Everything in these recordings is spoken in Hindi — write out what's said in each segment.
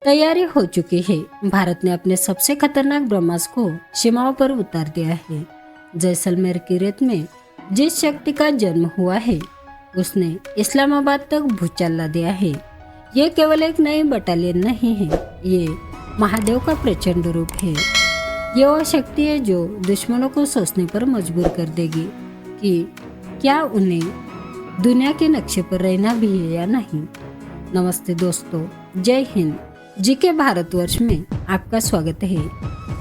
तैयारी हो चुकी है। भारत ने अपने सबसे खतरनाक ब्रह्मास्त्र को सीमाओं पर उतार दिया है। जैसलमेर की रेत में जिस शक्ति का जन्म हुआ है उसने इस्लामाबाद तक भूचाल ला दिया है। ये केवल एक नई बटालियन नहीं है, ये महादेव का प्रचंड रूप है। ये वो शक्ति है जो दुश्मनों को सोचने पर मजबूर कर देगी कि क्या उन्हें दुनिया के नक्शे पर रहना भी है या नहीं। नमस्ते दोस्तों, जय हिंद। जीके भारतवर्ष में आपका स्वागत है।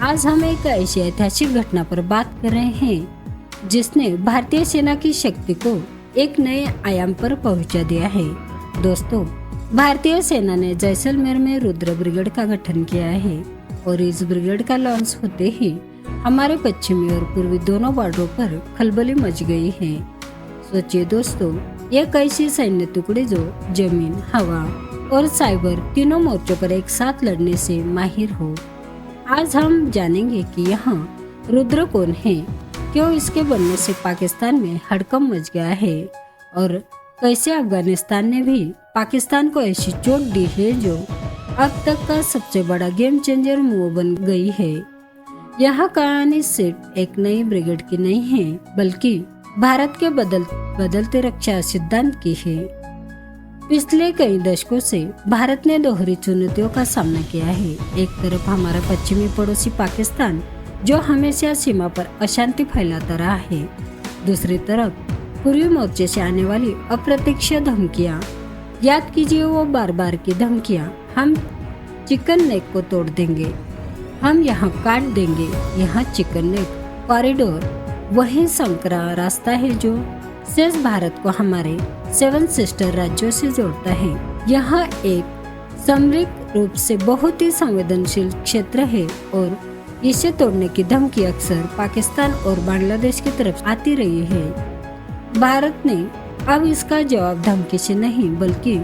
आज हम एक ऐसी ऐतिहासिक घटना पर बात कर रहे हैं जिसने भारतीय सेना की शक्ति को एक नए आयाम पर पहुंचा दिया है। दोस्तों, भारतीय सेना ने जैसलमेर में रुद्र ब्रिगेड का गठन किया है और इस ब्रिगेड का लॉन्च होते ही हमारे पश्चिमी और पूर्वी दोनों बॉर्डरों पर खलबली मच गई है। सोचिए दोस्तों, ये कैसी सैन्य टुकड़ी जो जमीन, हवा और साइबर तीनों मोर्चों पर एक साथ लड़ने से माहिर हो। आज हम जानेंगे कि यहाँ रुद्र कौन है, क्यों इसके बनने से पाकिस्तान में हड़कंप मच गया है और कैसे अफगानिस्तान ने भी पाकिस्तान को ऐसी चोट दी है जो अब तक का सबसे बड़ा गेम चेंजर मूव बन गई है। यह कहानी सिर्फ एक नई ब्रिगेड की नहीं है, बल्कि भारत के बदलते रक्षा सिद्धांत की है। पिछले कई दशकों से भारत ने दोहरी चुनौतियों का सामना किया है। एक तरफ हमारा पश्चिमी पड़ोसी पाकिस्तान जो हमेशा सीमा पर अशांति फैलाता रहा है, दूसरी तरफ पूर्वी मोर्चे से आने वाली अप्रत्यक्ष धमकियां। याद कीजिए वो बार की धमकियां, हम चिकन नेक को तोड़ देंगे, हम यहाँ काट देंगे। यहाँ चिकन नेक कॉरिडोर वही संकरा रास्ता है जो शेष भारत को हमारे 7 सिस्टर राज्यों से जोड़ता है। यहाँ एक सामरिक रूप से बहुत ही संवेदनशील क्षेत्र है और इसे तोड़ने की धमकी अक्सर पाकिस्तान और बांग्लादेश की तरफ आती रही है। भारत ने अब इसका जवाब धमकी से नहीं बल्कि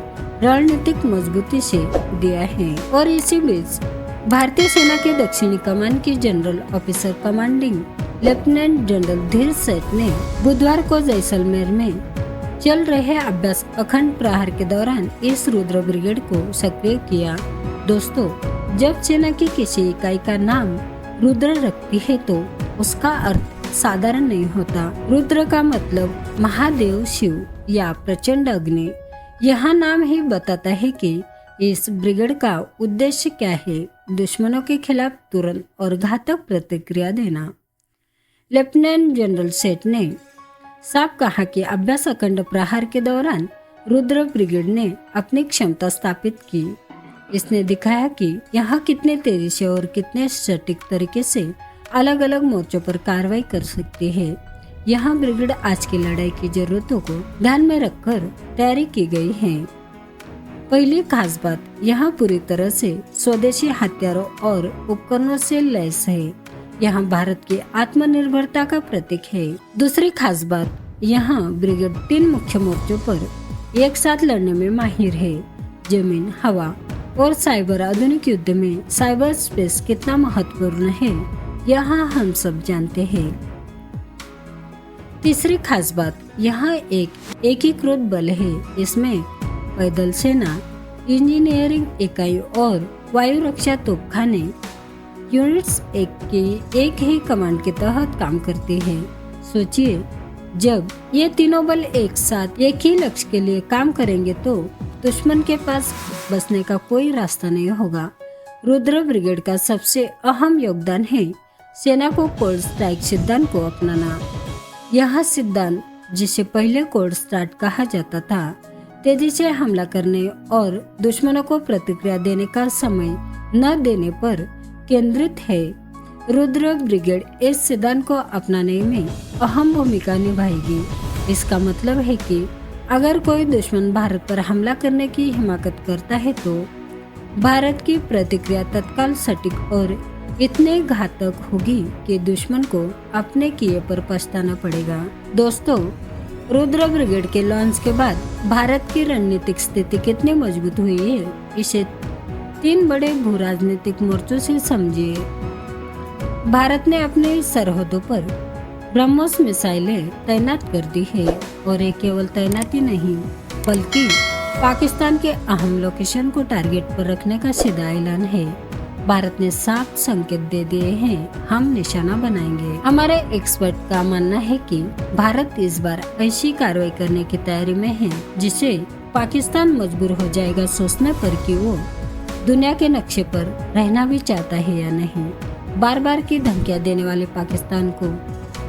रणनीतिक मजबूती से दिया है। और इसी बीच भारतीय सेना के दक्षिणी कमान की general officer commanding lieutenant general धीर सेठ ने बुधवार को जैसलमेर में चल रहे अभ्यास अखंड प्रहार के दौरान इस रुद्र ब्रिगेड को सक्रिय किया। दोस्तों, जब सेना की किसी इकाई का नाम रुद्र रखती है तो उसका अर्थ साधारण नहीं होता। रुद्र का मतलब महादेव, शिव या प्रचंड अग्नि। यह नाम ही बताता है कि इस ब्रिगेड का उद्देश्य क्या है, दुश्मनों के खिलाफ तुरंत और घातक प्रतिक्रिया देना। लेफ्टिनेंट जनरल सेठ ने साफ कहा कि अभ्यास अखंड प्रहार के दौरान रुद्र ब्रिगेड ने अपनी क्षमता स्थापित की। इसने दिखाया कि यहाँ कितने तेजी से और कितने सटीक तरीके से अलग अलग मोर्चों पर कार्रवाई कर सकती है। यहाँ ब्रिगेड आज की लड़ाई की जरूरतों को ध्यान में रखकर तैयारी की गई है। पहली खास बात, यहाँ पूरी तरह से स्वदेशी हथियारों और उपकरणों से लैस है। यहाँ भारत की आत्मनिर्भरता का प्रतीक है। दूसरी खास बात, यहाँ ब्रिगेड 3 मुख्य मोर्चों पर एक साथ लड़ने में माहिर है। जमीन, हवा और साइबर। आधुनिक युद्ध में साइबर स्पेस कितना महत्वपूर्ण है यहाँ हम सब जानते हैं। तीसरी खास बात, यहाँ एक एकीकृत बल है। इसमें पैदल सेना, इंजीनियरिंग इकाई और वायु रक्षा तोपखाने यूनिट्स एक ही कमांड के तहत काम करती है। सोचिए, जब ये तीनों बल एक साथ एक ही लक्ष्य के लिए काम करेंगे तो दुश्मन के पास बचने का कोई रास्ता नहीं होगा। रुद्र ब्रिगेड का सबसे अहम योगदान है सेना को कोल्ड स्ट्राइक सिद्धांत को अपनाना। यह सिद्धांत, जिसे पहले कोल्ड स्टार्ट कहा जाता था, तेजी से हमला करने और दुश्मनों को प्रतिक्रिया देने का समय न देने पर केंद्रित है। रुद्र ब्रिगेड इस सिद्धांत को अपनाने में अहम भूमिका निभाएगी। इसका मतलब है कि अगर कोई दुश्मन भारत पर हमला करने की हिमाकत करता है तो भारत की प्रतिक्रिया तत्काल सटीक और इतने घातक होगी कि दुश्मन को अपने किए पर पछताना पड़ेगा। दोस्तों, रुद्र ब्रिगेड के लॉन्च के बाद भारत की रणनीतिक स्थिति कितनी मजबूत हुई है, इसे 3 बड़े भू राजनीतिक मोर्चों से समझिए। भारत ने अपनी सरहदों पर ब्रह्मोस मिसाइलें तैनात कर दी है और ये केवल तैनाती नहीं बल्कि पाकिस्तान के अहम लोकेशन को टारगेट पर रखने का सीधा ऐलान है। भारत ने साफ संकेत दे दिए हैं, हम निशाना बनाएंगे। हमारे एक्सपर्ट का मानना है कि भारत इस बार ऐसी कार्रवाई करने की तैयारी में है जिसे पाकिस्तान मजबूर हो जाएगा सोचने पर कि वो दुनिया के नक्शे पर रहना भी चाहता है या नहीं। बार बार की धमकियां देने वाले पाकिस्तान को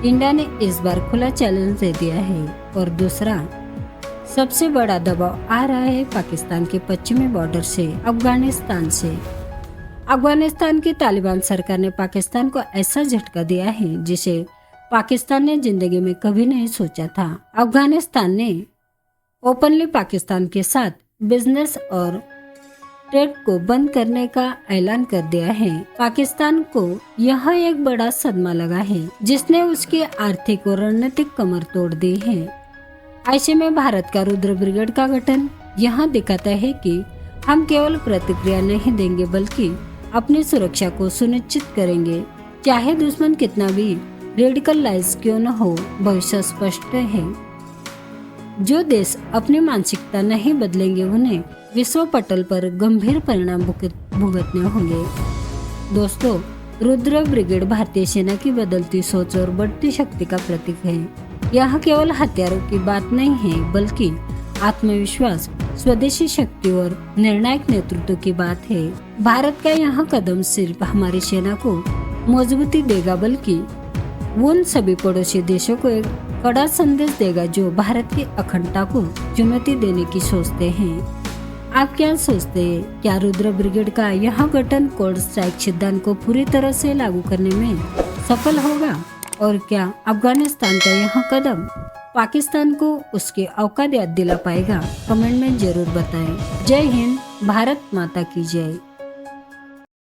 इंडिया ने इस बार खुला चैलेंज दे दिया है। और दूसरा सबसे बड़ा दबाव आ रहा है पाकिस्तान के पश्चिमी बॉर्डर से, अफगानिस्तान से। अफगानिस्तान की तालिबान सरकार ने पाकिस्तान को ऐसा झटका दिया है जिसे पाकिस्तान ने जिंदगी में कभी नहीं सोचा था। अफगानिस्तान ने ओपनली पाकिस्तान के साथ बिजनेस और ट्रेड को बंद करने का ऐलान कर दिया है। पाकिस्तान को यह एक बड़ा सदमा लगा है जिसने उसकी आर्थिक और रणनीतिक कमर तोड़ दी है। ऐसे में भारत का रुद्र ब्रिगेड का गठन यहाँ दिखाता है कि हम केवल प्रतिक्रिया नहीं देंगे बल्कि अपनी सुरक्षा को सुनिश्चित करेंगे, चाहे दुश्मन कितना भी रेडिकलाइज क्यों न हो। भविष्य स्पष्ट है, जो देश अपनी मानसिकता नहीं बदलेंगे उन्हें विश्व पटल पर गंभीर परिणाम भुगतने होंगे। दोस्तों, रुद्र ब्रिगेड भारतीय सेना की बदलती सोच और बढ़ती शक्ति का प्रतीक है। यह केवल हथियारों की बात नहीं है बल्कि आत्मविश्वास, स्वदेशी शक्ति और निर्णायक नेतृत्व की बात है। भारत का यह कदम सिर्फ हमारी सेना को मजबूती देगा बल्कि उन सभी पड़ोसी देशों को एक कड़ा संदेश देगा जो भारत की अखंडता को चुनौती देने की सोचते हैं। आप क्या सोचते हैं? क्या रुद्र ब्रिगेड का यह गठन कोल्ड स्ट्राइक सिद्धांत को पूरी तरह से लागू करने में सफल होगा? और क्या अफगानिस्तान का यह कदम पाकिस्तान को उसके औकात याद दिला पाएगा? कमेंट में जरूर बताएं। जय हिंद, भारत माता की जय।